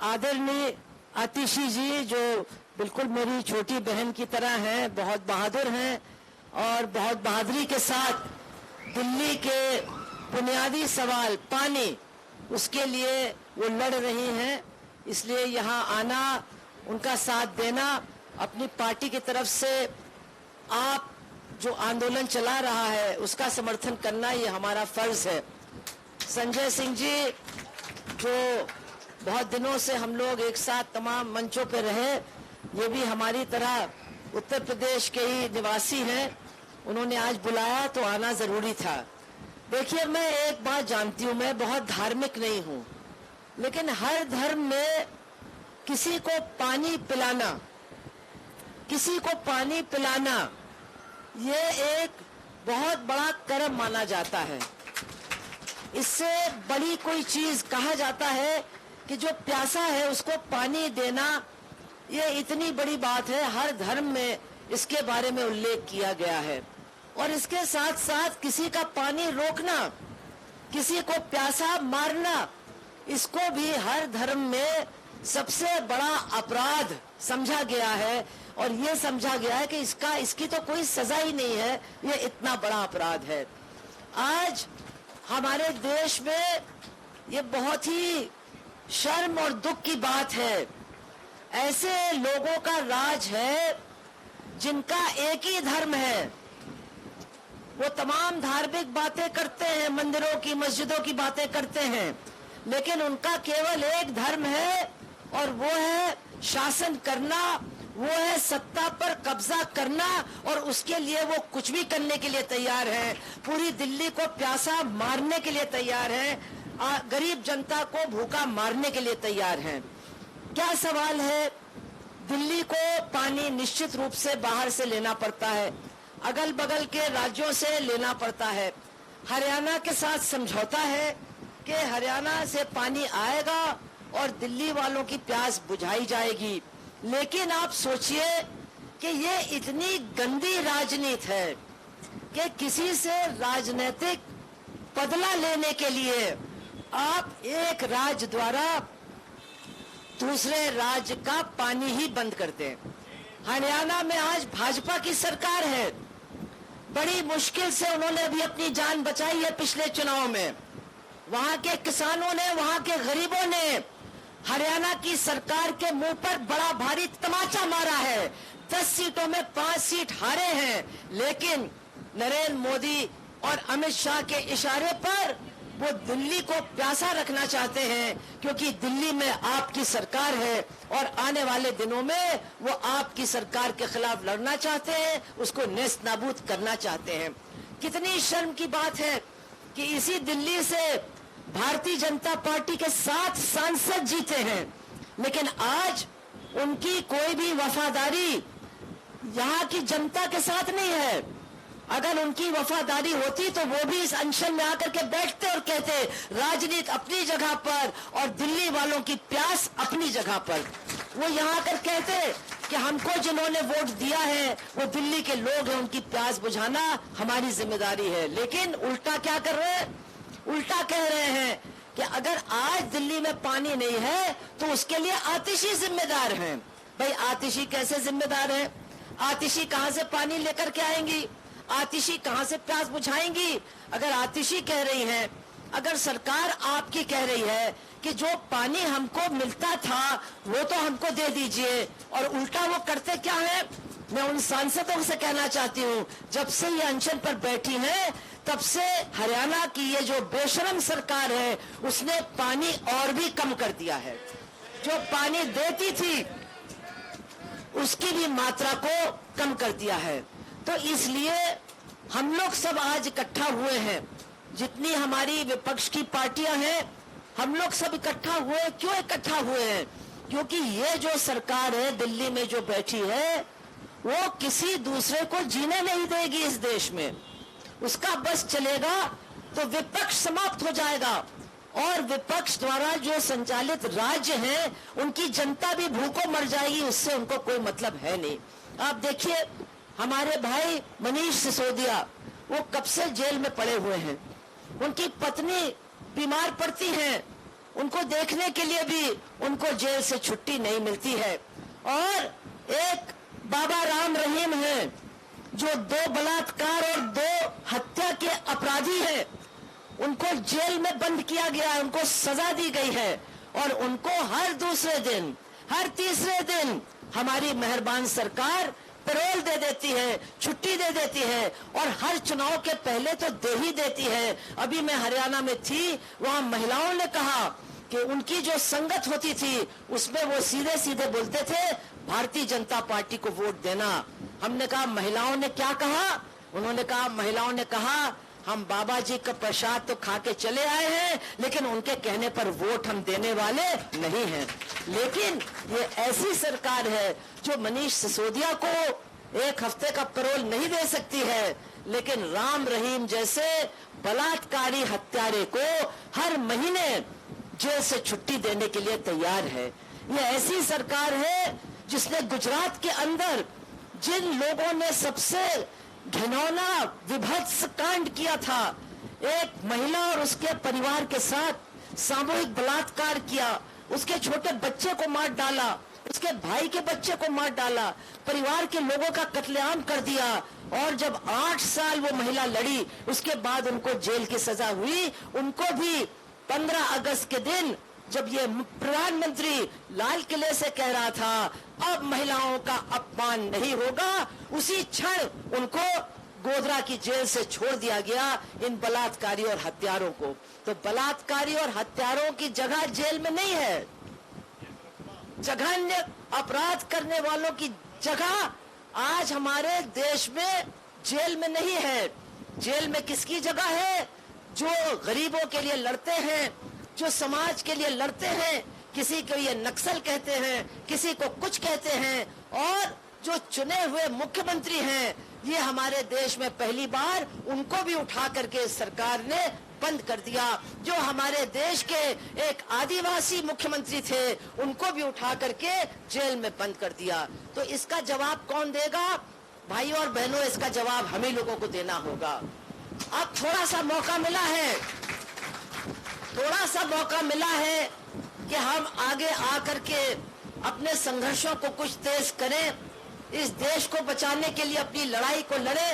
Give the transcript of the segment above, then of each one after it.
आदरणीय आतिशी जी, जो बिल्कुल मेरी छोटी बहन की तरह हैं, बहुत बहादुर हैं और बहुत बहादुरी के साथ दिल्ली के बुनियादी सवाल पानी, उसके लिए वो लड़ रही हैं। इसलिए यहाँ आना, उनका साथ देना, अपनी पार्टी की तरफ से आप जो आंदोलन चला रहा है उसका समर्थन करना, ये हमारा फर्ज है। संजय सिंह जी, जो बहुत दिनों से हम लोग एक साथ तमाम मंचों पर रहे, ये भी हमारी तरह उत्तर प्रदेश के ही निवासी हैं, उन्होंने आज बुलाया तो आना जरूरी था। देखिए, मैं एक बात जानती हूँ, मैं बहुत धार्मिक नहीं हूँ, लेकिन हर धर्म में किसी को पानी पिलाना, किसी को पानी पिलाना, ये एक बहुत बड़ा कर्म माना जाता है। इससे बड़ी कोई चीज कहा जाता है कि जो प्यासा है उसको पानी देना, ये इतनी बड़ी बात है। हर धर्म में इसके बारे में उल्लेख किया गया है। और इसके साथ साथ किसी का पानी रोकना, किसी को प्यासा मारना, इसको भी हर धर्म में सबसे बड़ा अपराध समझा गया है। और ये समझा गया है कि इसकी तो कोई सजा ही नहीं है, ये इतना बड़ा अपराध है। आज हमारे देश में ये बहुत ही शर्म और दुख की बात है, ऐसे लोगों का राज है जिनका एक ही धर्म है। वो तमाम धार्मिक बातें करते हैं, मंदिरों की, मस्जिदों की बातें करते हैं, लेकिन उनका केवल एक धर्म है और वो है शासन करना, वो है सत्ता पर कब्जा करना, और उसके लिए वो कुछ भी करने के लिए तैयार है। पूरी दिल्ली को प्यासा मारने के लिए तैयार है, गरीब जनता को भूखा मारने के लिए तैयार हैं। क्या सवाल है? दिल्ली को पानी निश्चित रूप से बाहर से लेना पड़ता है, अगल बगल के राज्यों से लेना पड़ता है। हरियाणा के साथ समझौता है कि हरियाणा से पानी आएगा और दिल्ली वालों की प्यास बुझाई जाएगी। लेकिन आप सोचिए कि ये इतनी गंदी राजनीति है कि किसी से राजनीतिक बदला लेने के लिए आप एक राज्य द्वारा दूसरे राज्य का पानी ही बंद कर दें। हरियाणा में आज भाजपा की सरकार है, बड़ी मुश्किल से उन्होंने अभी अपनी जान बचाई है पिछले चुनाव में। वहां के किसानों ने, वहां के गरीबों ने हरियाणा की सरकार के मुंह पर बड़ा भारी तमाचा मारा है। 10 सीटों में 5 सीट हारे हैं, लेकिन नरेंद्र मोदी और अमित शाह के इशारे पर वो दिल्ली को प्यासा रखना चाहते हैं, क्योंकि दिल्ली में आपकी सरकार है और आने वाले दिनों में वो आपकी सरकार के खिलाफ लड़ना चाहते हैं, उसको नेस्त नाबूद करना चाहते हैं। कितनी शर्म की बात है कि इसी दिल्ली से भारतीय जनता पार्टी के 7 सांसद जीते हैं, लेकिन आज उनकी कोई भी वफादारी यहाँ की जनता के साथ नहीं है। अगर उनकी वफादारी होती तो वो भी इस अनशन में आकर के बैठते और कहते राजनीति अपनी जगह पर और दिल्ली वालों की प्यास अपनी जगह पर। वो यहाँ आकर कहते कि हमको जिन्होंने वोट दिया है वो दिल्ली के लोग हैं, उनकी प्यास बुझाना हमारी जिम्मेदारी है। लेकिन उल्टा क्या कर रहे हैं? उल्टा कह रहे हैं कि अगर आज दिल्ली में पानी नहीं है तो उसके लिए आतिशी जिम्मेदार हैं। भाई, आतिशी कैसे जिम्मेदार है? आतिशी कहां से पानी लेकर के आएंगी? आतिशी कहां से प्यास बुझाएंगी? अगर आतिशी कह रही हैं, अगर सरकार आपकी कह रही है कि जो पानी हमको मिलता था वो तो हमको दे दीजिए, और उल्टा वो करते क्या है? मैं उन सांसदों से कहना चाहती हूँ, जब से ये अनशन पर बैठी हैं तब से हरियाणा की ये जो बेशरम सरकार है उसने पानी और भी कम कर दिया है। जो पानी देती थी उसकी भी मात्रा को कम कर दिया है। तो इसलिए हम लोग सब आज इकट्ठा हुए हैं, जितनी हमारी विपक्ष की पार्टियां हैं, हम लोग सब इकट्ठा हुए। क्यों इकट्ठा हुए हैं? क्योंकि ये जो सरकार है दिल्ली में जो बैठी है वो किसी दूसरे को जीने नहीं देगी इस देश में। उसका बस चलेगा तो विपक्ष समाप्त हो जाएगा, और विपक्ष द्वारा जो संचालित राज्य हैं उनकी जनता भी भूखों मर जाएगी, उससे उनको कोई मतलब है नहीं। आप देखिए, हमारे भाई मनीष सिसोदिया वो कब से जेल में पड़े हुए हैं, उनकी पत्नी बीमार पड़ती हैं, उनको देखने के लिए भी उनको जेल से छुट्टी नहीं मिलती है। और एक बाबा राम रहीम हैं जो 2 बलात्कार और 2 हत्या के अपराधी हैं, उनको जेल में बंद किया गया है, उनको सजा दी गई है और उनको हर दूसरे दिन, हर तीसरे दिन हमारी मेहरबान सरकार पैरोल दे देती है, छुट्टी दे देती है और हर चुनाव के पहले तो दे ही देती है। अभी मैं हरियाणा में थी, वहां महिलाओं ने कहा कि उनकी जो संगत होती थी उसमें वो सीधे सीधे बोलते थे भारतीय जनता पार्टी को वोट देना। हमने कहा महिलाओं ने क्या कहा? उन्होंने कहा, महिलाओं ने कहा हम बाबा जी का प्रसाद तो खा के चले आए हैं लेकिन उनके कहने पर वोट हम देने वाले नहीं हैं। लेकिन ये ऐसी सरकार है जो मनीष सिसोदिया को 1 हफ्ते का पैरोल नहीं दे सकती है, लेकिन राम रहीम जैसे बलात्कारी हत्यारे को हर महीने जेल से छुट्टी देने के लिए तैयार है। ये ऐसी सरकार है जिसने गुजरात के अंदर जिन लोगों ने सबसे घिनौना विभत्स कांड किया था, एक महिला और उसके परिवार के साथ सामूहिक बलात्कार किया, उसके छोटे बच्चे को मार डाला, उसके भाई के बच्चे को मार डाला, परिवार के लोगों का कत्लेआम कर दिया और जब 8 साल वो महिला लड़ी उसके बाद उनको जेल की सजा हुई। उनको भी 15 अगस्त के दिन जब ये प्रधानमंत्री लाल किले से कह रहा था अब महिलाओं का अपमान नहीं होगा, उसी क्षण उनको गोधरा की जेल से छोड़ दिया गया, इन बलात्कारी और हत्यारों को। तो बलात्कारी और हत्यारों की जगह जेल में नहीं है, जघन्य अपराध करने वालों की जगह आज हमारे देश में जेल में नहीं है। जेल में किसकी जगह है? जो गरीबों के लिए लड़ते हैं, जो समाज के लिए लड़ते हैं, किसी को ये नक्सल कहते हैं, किसी को कुछ कहते हैं, और जो चुने हुए मुख्यमंत्री हैं, ये हमारे देश में पहली बार उनको भी उठा करके सरकार ने बंद कर दिया। जो हमारे देश के एक आदिवासी मुख्यमंत्री थे उनको भी उठा करके जेल में बंद कर दिया। तो इसका जवाब कौन देगा? भाइयों और बहनों, इसका जवाब हम ही लोगों को देना होगा। अब थोड़ा सा मौका मिला है, थोड़ा सा मौका मिला है कि हम आगे आकर के अपने संघर्षों को कुछ तेज करें, इस देश को बचाने के लिए अपनी लड़ाई को लड़े।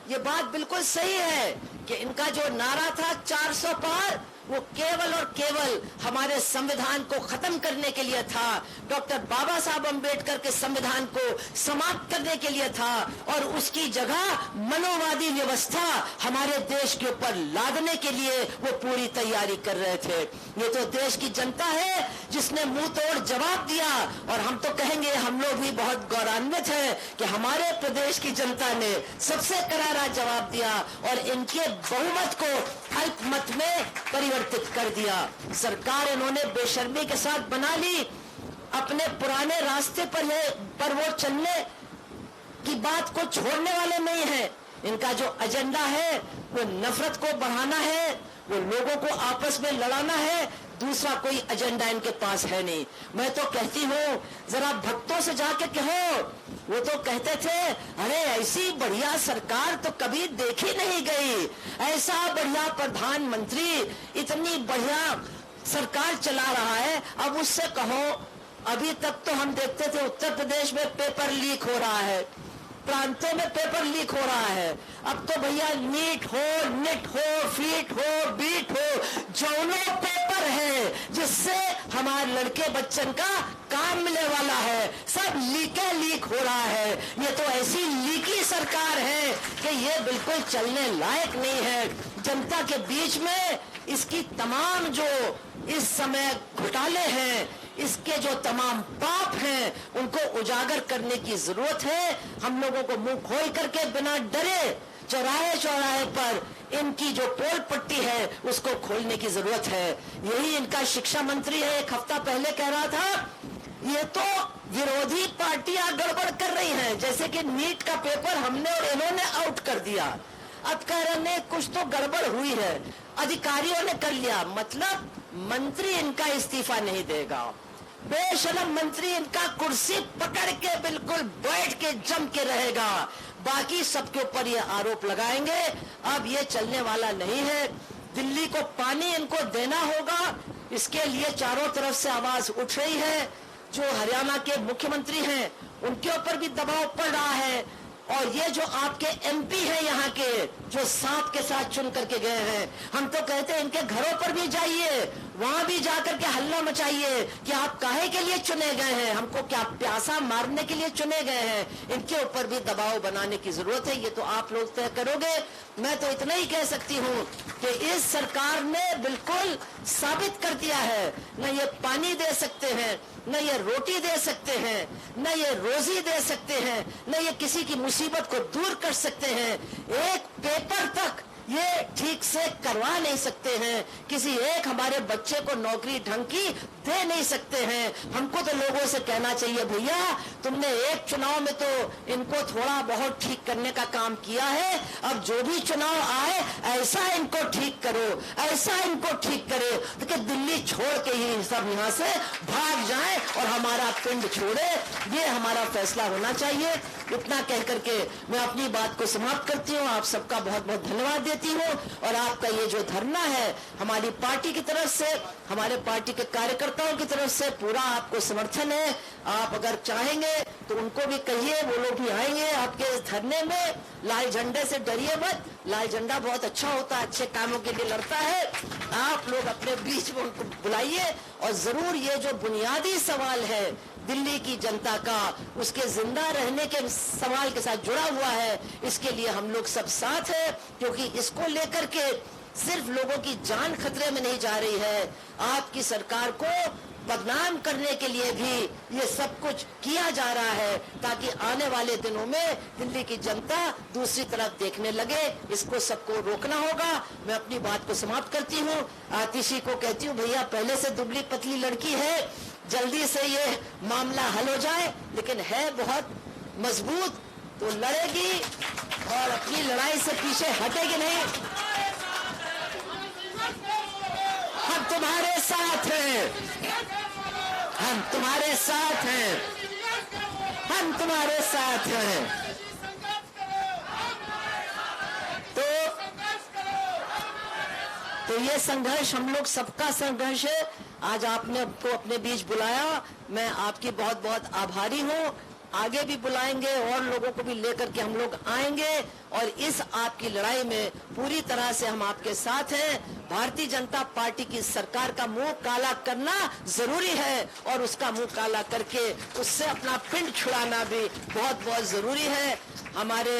ये बात बिल्कुल सही है कि इनका जो नारा था 400 पार, वो केवल और केवल हमारे संविधान को खत्म करने के लिए था, डॉक्टर बाबा साहब अम्बेडकर के संविधान को समाप्त करने के लिए था और उसकी जगह मनोवादी व्यवस्था हमारे देश के ऊपर लादने के लिए वो पूरी तैयारी कर रहे थे। ये तो देश की जनता है जिसने मुंह तोड़ जवाब दिया और हम तो कहेंगे, हम लोग भी बहुत गौरवान्वित हैं कि हमारे प्रदेश की जनता ने सबसे करारा जवाब दिया और इनके बहुमत को अल्पमत में परिवर्तित कर दिया। सरकार इन्होंने बेशर्मी के साथ बना ली, अपने पुराने रास्ते पर वो चलने की बात को छोड़ने वाले नहीं है। इनका जो एजेंडा है वो नफरत को बढ़ाना है, वो लोगों को आपस में लड़ाना है, दूसरा कोई एजेंडा इनके पास है नहीं। मैं तो कहती हूँ, जरा भक्तों से जाके कहो, वो तो कहते थे अरे ऐसी बढ़िया सरकार तो कभी देखी नहीं गई, ऐसा बढ़िया प्रधानमंत्री इतनी बढ़िया सरकार चला रहा है। अब उससे कहो, अभी तक तो हम देखते थे उत्तर प्रदेश में पेपर लीक हो रहा है, प्रांतों में पेपर लीक हो रहा है, अब तो भैया नीट हो, निट हो, फीट हो, बीट हो, जौनों पेपर है जिससे हमारे लड़के बच्चन का काम मिलने वाला है, सब लीक हो रहा है। ये तो ऐसी लीकी सरकार है कि ये बिल्कुल चलने लायक नहीं है। जनता के बीच में इसकी तमाम जो इस समय घोटाले हैं, इसके जो तमाम पाप हैं, उनको उजागर करने की जरूरत है। हम लोगों को मुंह खोल करके बिना डरे चौराहे चौराहे पर इनकी जो पोल पट्टी है उसको खोलने की जरूरत है। यही इनका शिक्षा मंत्री है, 1 हफ्ता पहले कह रहा था ये तो विरोधी पार्टियां गड़बड़ कर रही हैं, जैसे कि नीट का पेपर हमने और इन्होंने आउट कर दिया। अब कह रहे हैं कुछ तो गड़बड़ हुई है, अधिकारियों ने कर लिया, मतलब मंत्री इनका इस्तीफा नहीं देगा। बेशरम मंत्री इनका कुर्सी पकड़ के बिल्कुल बैठ के जम के रहेगा, बाकी सबके ऊपर ये आरोप लगाएंगे। अब ये चलने वाला नहीं है। दिल्ली को पानी इनको देना होगा, इसके लिए चारों तरफ से आवाज उठ रही है। जो हरियाणा के मुख्यमंत्री हैं उनके ऊपर भी दबाव पड़ रहा है, और ये जो आपके एमपी हैं यहाँ के, जो सांप के साथ चुन करके गए हैं, हम तो कहते हैं इनके घरों पर भी जाइए, वहां भी जाकर के हल्ला मचाइए कि आप काहे के लिए चुने गए हैं, हमको क्या प्यासा मारने के लिए चुने गए हैं। इनके ऊपर भी दबाव बनाने की जरूरत है, ये तो आप लोग तय करोगे। मैं तो इतना ही कह सकती हूँ कि इस सरकार ने बिल्कुल साबित कर दिया है, न ये पानी दे सकते हैं, न ये रोटी दे सकते हैं, न ये रोजी दे सकते हैं, न ये किसी की मुसीबत को दूर कर सकते हैं। एक पेपर तक ये ठीक से करवा नहीं सकते हैं, किसी एक हमारे बच्चे को नौकरी ढंग की दे नहीं सकते हैं। हमको तो लोगों से कहना चाहिए, भैया तुमने एक चुनाव में तो इनको थोड़ा बहुत ठीक करने का काम किया है, अब जो भी चुनाव आए ऐसा इनको ठीक करो, ऐसा इनको ठीक करे कि दिल्ली छोड़ के ही सब यहाँ से भाग जाए और हमारा पिंड छोड़े। ये हमारा फैसला होना चाहिए। इतना कह करके मैं अपनी बात को समाप्त करती हूँ। आप सबका बहुत बहुत धन्यवाद देती हूँ। और आपका ये जो धरना है, हमारी पार्टी की तरफ से, हमारे पार्टी के कार्यकर्ताओं की तरफ से पूरा आपको समर्थन है। आप अगर चाहेंगे तो उनको भी कहिए, वो लोग भी आएंगे आपके इस धरने में। लाल झंडे से डरिए मत, लाल झंडा बहुत अच्छा होता है, अच्छे कामों के लिए लड़ता है। आप लोग अपने बीच में उनको बुलाइए, और जरूर ये जो बुनियादी सवाल है दिल्ली की जनता का, उसके जिंदा रहने के सवाल के साथ जुड़ा हुआ है, इसके लिए हम लोग सब साथ हैं। क्योंकि इसको लेकर के सिर्फ लोगों की जान खतरे में नहीं जा रही है, आपकी सरकार को बदनाम करने के लिए भी ये सब कुछ किया जा रहा है, ताकि आने वाले दिनों में दिल्ली की जनता दूसरी तरफ देखने लगे। इसको सबको रोकना होगा। मैं अपनी बात को समाप्त करती हूँ। आतिशी को कहती हूँ, भैया पहले से दुबली पतली लड़की है, जल्दी से ये मामला हल हो जाए, लेकिन है बहुत मजबूत, तो लड़ेगी और अपनी लड़ाई से पीछे हटेगी नहीं। हम तुम्हारे साथ हैं, हम तुम्हारे साथ हैं, हम तुम्हारे साथ हैं। तो ये संघर्ष हम लोग सबका संघर्ष है। आज आपने हमको अपने बीच बुलाया, मैं आपकी बहुत बहुत आभारी हूँ। आगे भी बुलाएंगे और लोगों को भी लेकर के हम लोग आएंगे, और इस आपकी लड़ाई में पूरी तरह से हम आपके साथ हैं। भारतीय जनता पार्टी की सरकार का मुंह काला करना जरूरी है, और उसका मुंह काला करके उससे अपना पिंड छुड़ाना भी बहुत बहुत जरूरी है। हमारे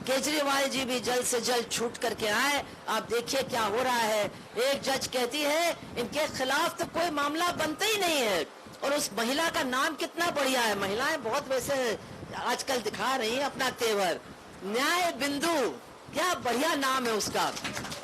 केजरीवाल जी भी जल्द से जल्द छूट करके आए। आप देखिए क्या हो रहा है। एक जज कहती है इनके खिलाफ तो कोई मामला बनता ही नहीं है, और उस महिला का नाम कितना बढ़िया है। महिलाएं बहुत वैसे आजकल दिखा रही हैं अपना तेवर। न्याय बिंदु, क्या बढ़िया नाम है उसका,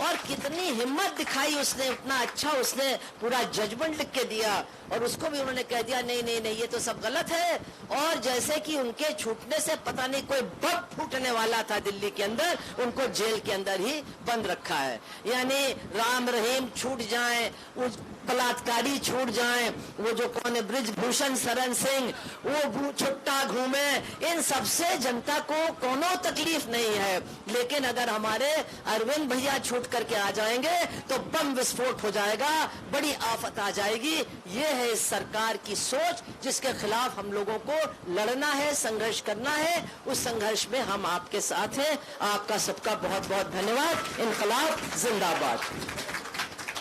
और कितनी हिम्मत दिखाई उसने, उतना अच्छा उसने पूरा जजमेंट लिख के दिया, और उसको भी उन्होंने कह दिया नहीं नहीं नहीं ये तो सब गलत है। और जैसे कि उनके छूटने से पता नहीं कोई बम फूटने वाला था दिल्ली के अंदर, उनको जेल के अंदर ही बंद रखा है। यानी राम रहीम छूट जाए, उस बलात्कारी छूट जाए, वो जो कौन है ब्रिजभूषण शरण सिंह वो छुट्टा घूमे, इन सबसे जनता को कोनो तकलीफ नहीं है। लेकिन अगर हमारे अरविंद भैया छूट करके आ जाएंगे तो बम विस्फोट हो जाएगा, बड़ी आफत आ जाएगी। ये है इस सरकार की सोच, जिसके खिलाफ हम लोगों को लड़ना है, संघर्ष करना है। उस संघर्ष में हम आपके साथ हैं। आपका सबका बहुत बहुत धन्यवाद। इनकलाब जिंदाबाद।